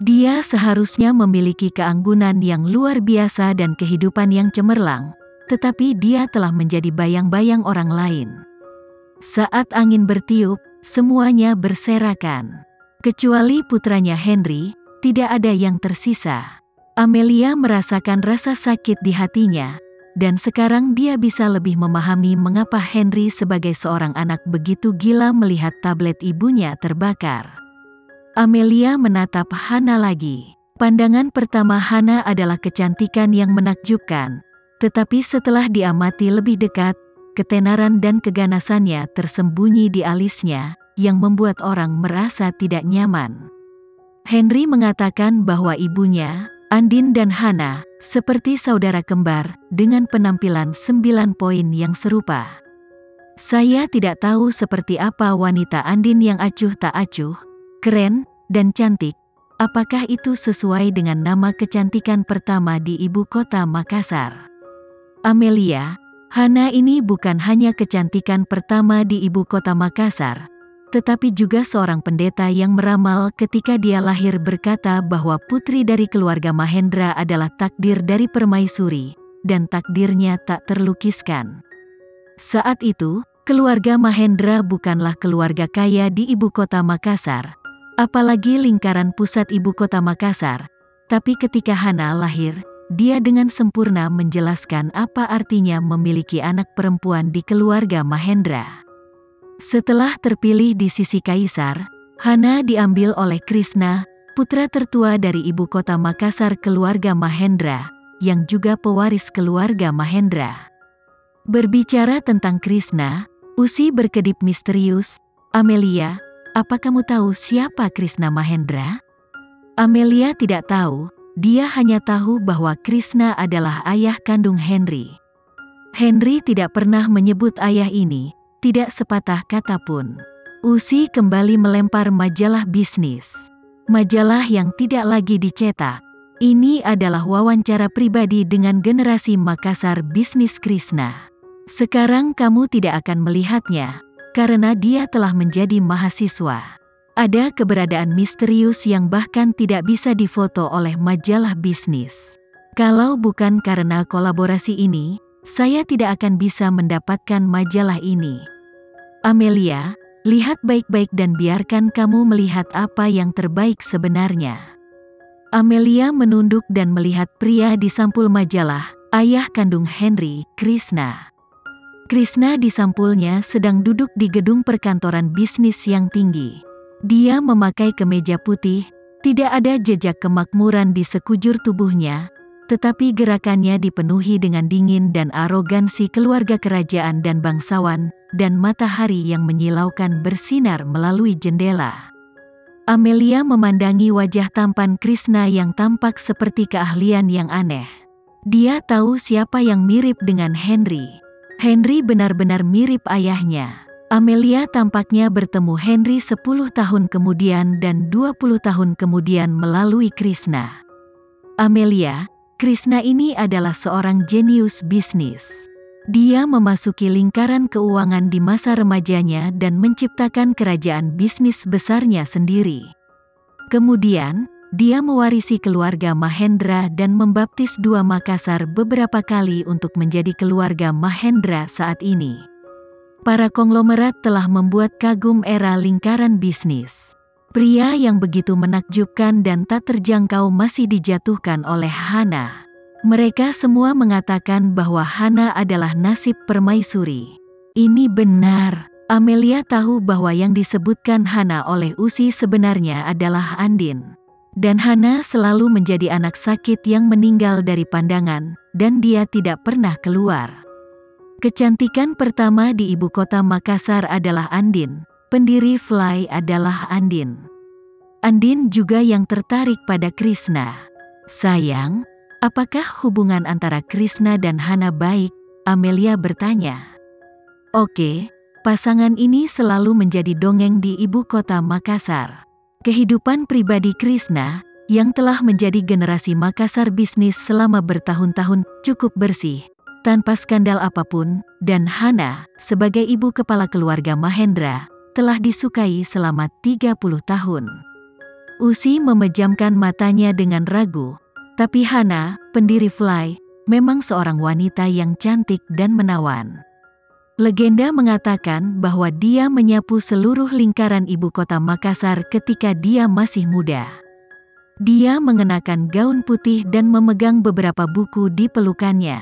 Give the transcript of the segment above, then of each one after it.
Dia seharusnya memiliki keanggunan yang luar biasa dan kehidupan yang cemerlang, tetapi dia telah menjadi bayang-bayang orang lain. Saat angin bertiup, semuanya berserakan. Kecuali putranya Henry, tidak ada yang tersisa. Amelia merasakan rasa sakit di hatinya, dan sekarang dia bisa lebih memahami mengapa Henry sebagai seorang anak begitu gila melihat tablet ibunya terbakar. Amelia menatap Hana lagi. Pandangan pertama Hana adalah kecantikan yang menakjubkan, tetapi setelah diamati lebih dekat, ketenaran dan keganasannya tersembunyi di alisnya, yang membuat orang merasa tidak nyaman. Henry mengatakan bahwa ibunya, Andin dan Hana, seperti saudara kembar, dengan penampilan 9 poin yang serupa. Saya tidak tahu seperti apa wanita Andin yang acuh tak acuh, keren, dan cantik. Apakah itu sesuai dengan nama kecantikan pertama di ibu kota Makassar? Amelia, Hana ini bukan hanya kecantikan pertama di ibu kota Makassar, tetapi juga seorang pendeta yang meramal ketika dia lahir berkata bahwa putri dari keluarga Mahendra adalah takdir dari permaisuri, dan takdirnya tak terlukiskan. Saat itu, keluarga Mahendra bukanlah keluarga kaya di ibu kota Makassar, apalagi lingkaran pusat ibu kota Makassar, tapi ketika Hana lahir, dia dengan sempurna menjelaskan apa artinya memiliki anak perempuan di keluarga Mahendra. Setelah terpilih di sisi kaisar, Hana diambil oleh Krishna, putra tertua dari ibu kota Makassar keluarga Mahendra, yang juga pewaris keluarga Mahendra. Berbicara tentang Krishna, Usi berkedip misterius. Amelia, apa kamu tahu siapa Krishna Mahendra? Amelia tidak tahu, dia hanya tahu bahwa Krishna adalah ayah kandung Henry. Henry tidak pernah menyebut ayah ini, tidak sepatah kata pun. Usi kembali melempar majalah bisnis. Majalah yang tidak lagi dicetak. Ini adalah wawancara pribadi dengan generasi Makassar bisnis Krishna. Sekarang kamu tidak akan melihatnya, karena dia telah menjadi mahasiswa. Ada keberadaan misterius yang bahkan tidak bisa difoto oleh majalah bisnis. Kalau bukan karena kolaborasi ini, saya tidak akan bisa mendapatkan majalah ini. Amelia, lihat baik-baik dan biarkan kamu melihat apa yang terbaik sebenarnya. Amelia menunduk dan melihat pria di sampul majalah, ayah kandung Henry, Krishna. Krishna di sampulnya sedang duduk di gedung perkantoran bisnis yang tinggi. Dia memakai kemeja putih, tidak ada jejak kemakmuran di sekujur tubuhnya, tetapi gerakannya dipenuhi dengan dingin dan arogansi keluarga kerajaan dan bangsawan, dan matahari yang menyilaukan bersinar melalui jendela. Amelia memandangi wajah tampan Krishna yang tampak seperti keahlian yang aneh. Dia tahu siapa yang mirip dengan Henry. Henry benar-benar mirip ayahnya. Amelia tampaknya bertemu Henry 10 tahun kemudian dan 20 tahun kemudian melalui Krishna. Amelia, Krishna ini adalah seorang jenius bisnis. Dia memasuki lingkaran keuangan di masa remajanya dan menciptakan kerajaan bisnis besarnya sendiri. Kemudian, dia mewarisi keluarga Mahendra dan membaptis dua Makassar beberapa kali untuk menjadi keluarga Mahendra saat ini. Para konglomerat telah membuat kagum era lingkaran bisnis. Pria yang begitu menakjubkan dan tak terjangkau masih dijatuhkan oleh Hana. Mereka semua mengatakan bahwa Hana adalah nasib permaisuri. Ini benar. Amelia tahu bahwa yang disebutkan Hana oleh Usi sebenarnya adalah Andin. Dan Hana selalu menjadi anak sakit yang meninggal dari pandangan, dan dia tidak pernah keluar. Kecantikan pertama di ibu kota Makassar adalah Andin, pendiri Fly adalah Andin. Andin juga yang tertarik pada Krishna. Sayang, apakah hubungan antara Krishna dan Hana baik? Amelia bertanya. Oke, pasangan ini selalu menjadi dongeng di ibu kota Makassar. Kehidupan pribadi Krishna, yang telah menjadi generasi Makassar bisnis selama bertahun-tahun, cukup bersih, tanpa skandal apapun, dan Hana, sebagai ibu kepala keluarga Mahendra, telah disukai selama 30 tahun. Usi memejamkan matanya dengan ragu. Tapi Hana, pendiri Fly, memang seorang wanita yang cantik dan menawan. Legenda mengatakan bahwa dia menyapu seluruh lingkaran ibu kota Makassar ketika dia masih muda. Dia mengenakan gaun putih dan memegang beberapa buku di pelukannya.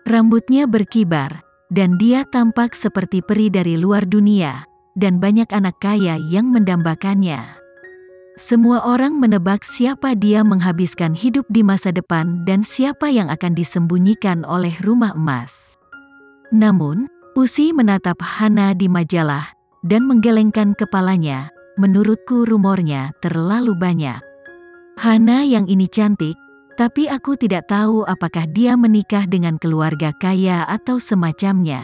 Rambutnya berkibar, dan dia tampak seperti peri dari luar dunia, dan banyak anak kaya yang mendambakannya. Semua orang menebak siapa dia menghabiskan hidup di masa depan dan siapa yang akan disembunyikan oleh rumah emas. Namun, Usi menatap Hana di majalah, dan menggelengkan kepalanya. Menurutku rumornya terlalu banyak. Hana yang ini cantik, tapi aku tidak tahu apakah dia menikah dengan keluarga kaya atau semacamnya.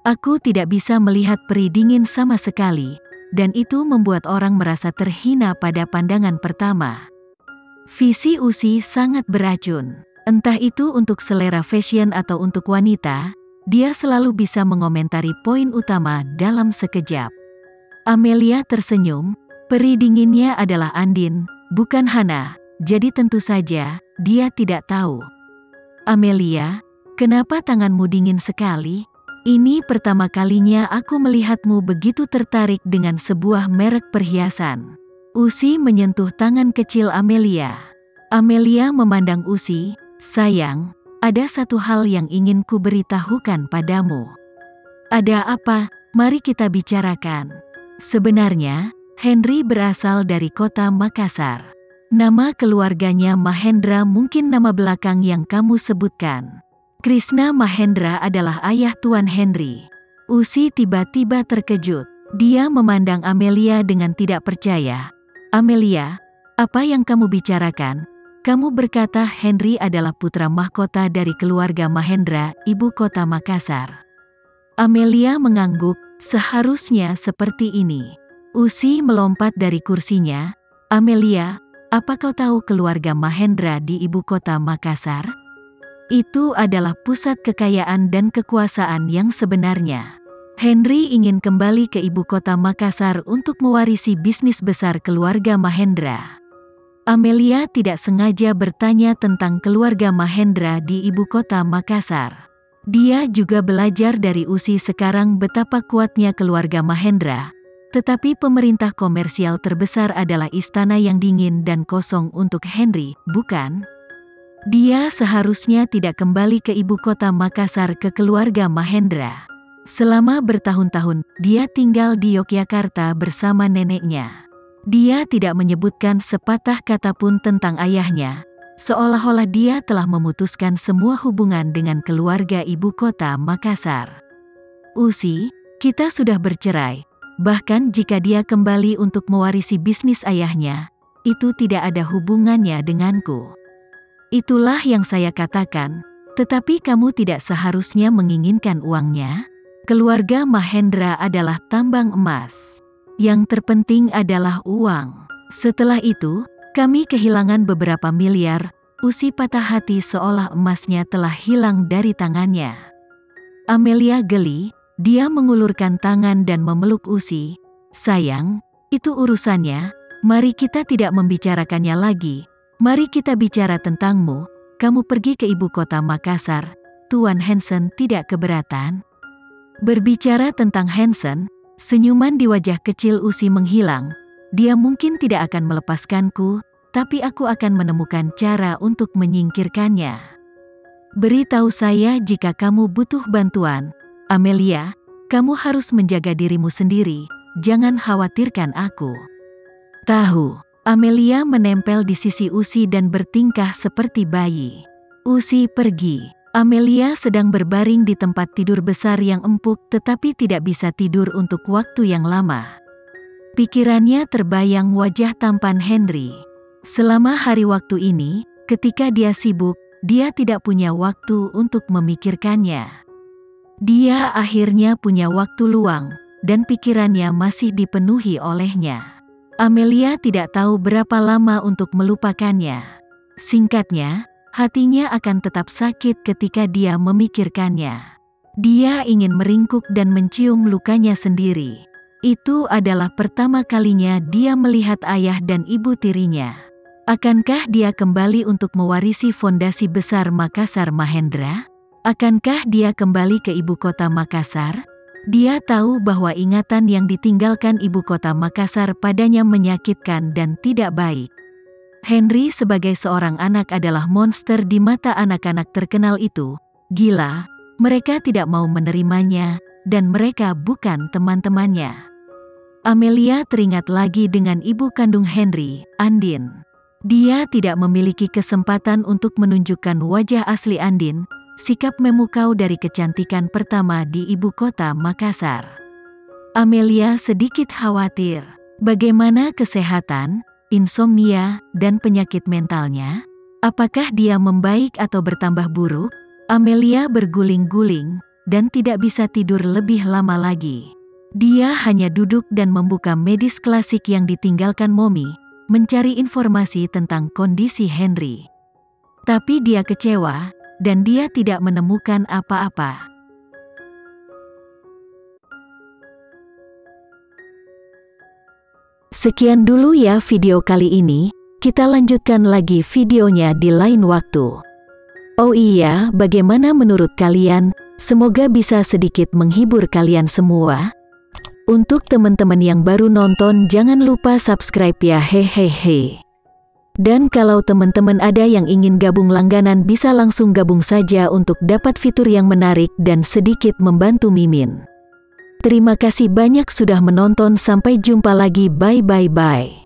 Aku tidak bisa melihat peri dingin sama sekali, dan itu membuat orang merasa terhina pada pandangan pertama. Visi Usi sangat beracun. Entah itu untuk selera fashion atau untuk wanita, dia selalu bisa mengomentari poin utama dalam sekejap. Amelia tersenyum, peri dinginnya adalah Andin, bukan Hana, jadi tentu saja, dia tidak tahu. Amelia, kenapa tanganmu dingin sekali? Ini pertama kalinya aku melihatmu begitu tertarik dengan sebuah merek perhiasan. Usi menyentuh tangan kecil Amelia. Amelia memandang Usi, sayang, ada satu hal yang ingin ku beritahukan padamu. Ada apa? Mari kita bicarakan. Sebenarnya, Henry berasal dari kota Makassar. Nama keluarganya Mahendra, mungkin nama belakang yang kamu sebutkan. Krishna Mahendra adalah ayah Tuan Henry. Usi tiba-tiba terkejut. Dia memandang Amelia dengan tidak percaya. Amelia, apa yang kamu bicarakan? Kamu berkata Henry adalah putra mahkota dari keluarga Mahendra, ibu kota Makassar. Amelia mengangguk, seharusnya seperti ini. Usi melompat dari kursinya. Amelia, apa kau tahu keluarga Mahendra di ibu kota Makassar? Itu adalah pusat kekayaan dan kekuasaan yang sebenarnya. Henry ingin kembali ke ibu kota Makassar untuk mewarisi bisnis besar keluarga Mahendra. Amelia tidak sengaja bertanya tentang keluarga Mahendra di ibu kota Makassar. Dia juga belajar dari Usi sekarang betapa kuatnya keluarga Mahendra. Tetapi pemerintah komersial terbesar adalah istana yang dingin dan kosong untuk Henry, bukan? Dia seharusnya tidak kembali ke ibu kota Makassar ke keluarga Mahendra. Selama bertahun-tahun, dia tinggal di Yogyakarta bersama neneknya. Dia tidak menyebutkan sepatah kata pun tentang ayahnya, seolah-olah dia telah memutuskan semua hubungan dengan keluarga ibu kota Makassar. Usi, kita sudah bercerai, bahkan jika dia kembali untuk mewarisi bisnis ayahnya, itu tidak ada hubungannya denganku. Itulah yang saya katakan, tetapi kamu tidak seharusnya menginginkan uangnya. Keluarga Mahendra adalah tambang emas. Yang terpenting adalah uang. Setelah itu, kami kehilangan beberapa miliar. Usi patah hati seolah emasnya telah hilang dari tangannya. Amelia geli, dia mengulurkan tangan dan memeluk Usi. Sayang, itu urusannya, mari kita tidak membicarakannya lagi. Mari kita bicara tentangmu, kamu pergi ke ibu kota Makassar, Tuan Hansen tidak keberatan? Berbicara tentang Hansen, senyuman di wajah kecil Usi menghilang. Dia mungkin tidak akan melepaskanku, tapi aku akan menemukan cara untuk menyingkirkannya. Beritahu saya jika kamu butuh bantuan. Amelia, kamu harus menjaga dirimu sendiri, jangan khawatirkan aku. Tahu. Amelia menempel di sisi Usi dan bertingkah seperti bayi. Usi pergi. Amelia sedang berbaring di tempat tidur besar yang empuk tetapi tidak bisa tidur untuk waktu yang lama. Pikirannya terbayang wajah tampan Henry. Selama hari waktu ini, ketika dia sibuk, dia tidak punya waktu untuk memikirkannya. Dia akhirnya punya waktu luang, dan pikirannya masih dipenuhi olehnya. Amelia tidak tahu berapa lama untuk melupakannya. Singkatnya, hatinya akan tetap sakit ketika dia memikirkannya. Dia ingin meringkuk dan mencium lukanya sendiri. Itu adalah pertama kalinya dia melihat ayah dan ibu tirinya. Akankah dia kembali untuk mewarisi fondasi besar Makassar Mahendra? Akankah dia kembali ke ibu kota Makassar? Dia tahu bahwa ingatan yang ditinggalkan ibu kota Makassar padanya menyakitkan dan tidak baik. Henry sebagai seorang anak adalah monster di mata anak-anak terkenal itu. Gila, mereka tidak mau menerimanya, dan mereka bukan teman-temannya. Amelia teringat lagi dengan ibu kandung Henry, Andin. Dia tidak memiliki kesempatan untuk menunjukkan wajah asli Andin, sikap memukau dari kecantikan pertama di ibu kota Makassar. Amelia sedikit khawatir. Bagaimana kesehatan, insomnia, dan penyakit mentalnya? Apakah dia membaik atau bertambah buruk? Amelia berguling-guling, dan tidak bisa tidur lebih lama lagi. Dia hanya duduk dan membuka medis klasik yang ditinggalkan Momi, mencari informasi tentang kondisi Henry. Tapi dia kecewa, dan dia tidak menemukan apa-apa. Sekian dulu ya video kali ini, kita lanjutkan lagi videonya di lain waktu. Oh iya, bagaimana menurut kalian? Semoga bisa sedikit menghibur kalian semua. Untuk teman-teman yang baru nonton, jangan lupa subscribe ya, hehehe. Dan kalau teman-teman ada yang ingin gabung langganan, bisa langsung gabung saja untuk dapat fitur yang menarik dan sedikit membantu Mimin. Terima kasih banyak sudah menonton, sampai jumpa lagi, bye.